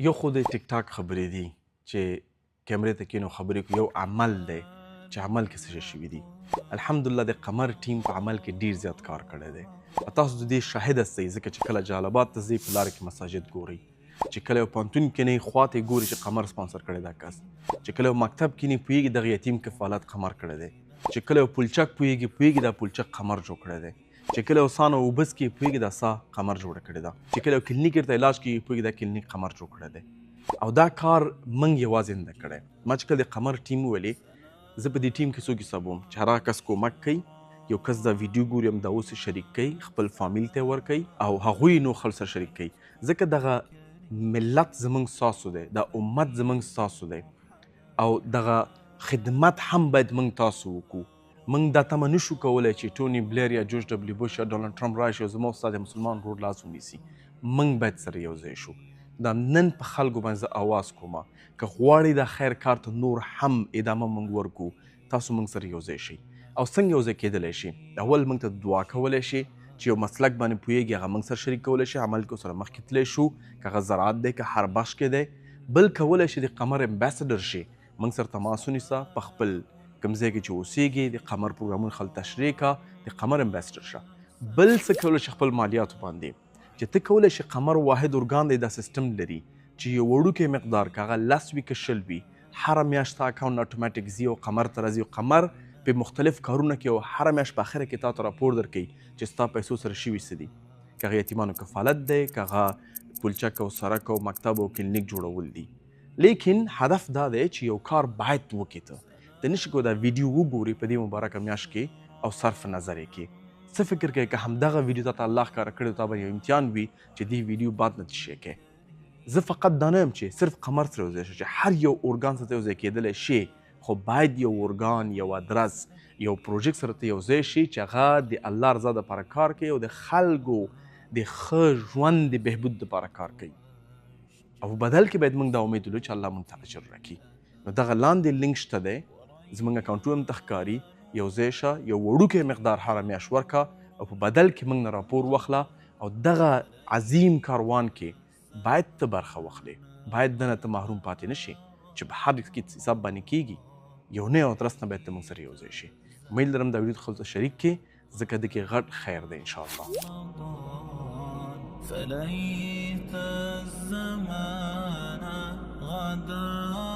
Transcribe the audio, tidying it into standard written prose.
یو خو د ټیک ټاک خبرې دي چې کیمرې ته کینو خبرې کو، یو عمل دی چې عمل کې څه شوي دي. الحمدلله د قمر ټیم په عمل کې ډیر زیات کار کړی دی. تاسو د دې شاهد استئ ځکه چې کله جلال آباد ته ځئ په لاره کې مساجد ګورئ، چې کله یو پوهنتون کې نه خواته ګوري چې قمر سپانسر کړی دا کس، چې کله یو مکتب کې نه پوهېږي دغه یتیم کفالت قمر کړی دی، چې کله یو پلچک پوهېږي دا پلچک قمر جوړ کړی دی، چې کله یو سان او اوبس کې پوهېږي دا سا قمر جوړه کړې ده، چې کله یو کلینیک ورته علاج کې پوهېږي دا کلینیک قمر جوړ کړی دی. او دا کار موږ یوازې نه کړی. ما چې کله د قمر ټیم وویلې، زه په دې ټیم کې څوک حسابوم چې هر هغه کس کومک کوي، یو کس دا ویډیو ګوري هم دا اوس شریک کوي، خپل فامیل ته ورکوي او هغوی نو خلک سره شریک کوي، ځکه دغه ملت زموږ ستاسو دی، دا امت زموږ ستاسو دی او دغه خدمت هم باید موږ تاسو وکړو. موږ دا تمه نشو کولی چې ټوني بلیر یا جورج ډبلیو بوش یا ډونالډ ټرمپ راشي او زما او ستا د مسلمان ورور لاس ونیسي. موږ باید سره یو ځای شو. دا نن په خلکو باندې زه اواز کومه، که غواړئ دا خیر کار ته نور هم ادامه موږ ورکړو، تاسو موږ سره یو ځای شئ. او څنګه یو ځای کېدلی شي؟ اول موږ ته دعا کولی شي چې یو مسلک باندې پوهېږي هغه موږ سره شریک کولی شي، عمل کې سره مخکې تللی شو، که هغه زراعت دی که هر بخش کې دی. بل کولی شي د قمر امباسډر شي، موږ سره تماس ونیسه، په خپل کوم ځای کې چې اوسېږي د قمر پروګرامونه خلک تشریح کړه، د قمر امباسډر شه. بل څه کولی شي خپل مالیاتو باندې چې ته کولی شي، قمر واحد ارګان دی دا سیستم لري چې یو وړوکی مقدار که هغه 10 وي که 20 وي، هره میاشت ستا اکاونټ اټومیټیک ځي او قمر ته راځي او قمر په مختلف کارونه کې او هره میاشت په اخره کې تا ته راپور درکوي چې ستا پیسو سره شوي څه دي، که هغه یتیمانو کفالت دی، که هغه پلچک او سړک او مکتب او کلینیک جوړول دي. لیکن هدف دا دی چې یو کار باید وکړې. ته نشي کولی دا ویډیو وګورې په دې مبارکه میاشت کې او صرف نظر یې کې. څه فکر کوې که همدغه ویډیو تا ته الله ښکاره کړی، تا باندې یو امتحان وي چې دې ویډیو بعد نه شی کوې. زه فقط دا نه یم چې صرف قمر سره یو ځای شي، چې هر یو ارګان سره یو ځای کېدلی شي، خو باید یو ارګان، یو ادرس، یو پروژیکټ سره ته یو ځای شي چې هغه د الله رضا دپاره کار کوي او د خلکو د ښه ژوند د بهبود دپاره کار کوي. او په بدل کې باید موږ دا امید ولرو چې الله موږ ته اجر راکړي. نو دغه لاندې لینک شته دی، زموږ اکاونټونه هم ته ښکاري، یو ځای شه، یو وړوکی مقدار هره میاشت ورکړه او په بدل کې موږ نه راپور واخله او دغه عظیم کاروان کې باید ته برخه واخلې. باید دنه ته محروم پاتې نه شي چې په هر کې حساب باندې کېږي. یو نه یو ادرس نه باید ته موږ سره یو ځای شي. امید لرم دا ویډیو خلکو ته شریک کړې، ځکه د کې غټ خیر دی انشاءالله. فليت الزمان غدا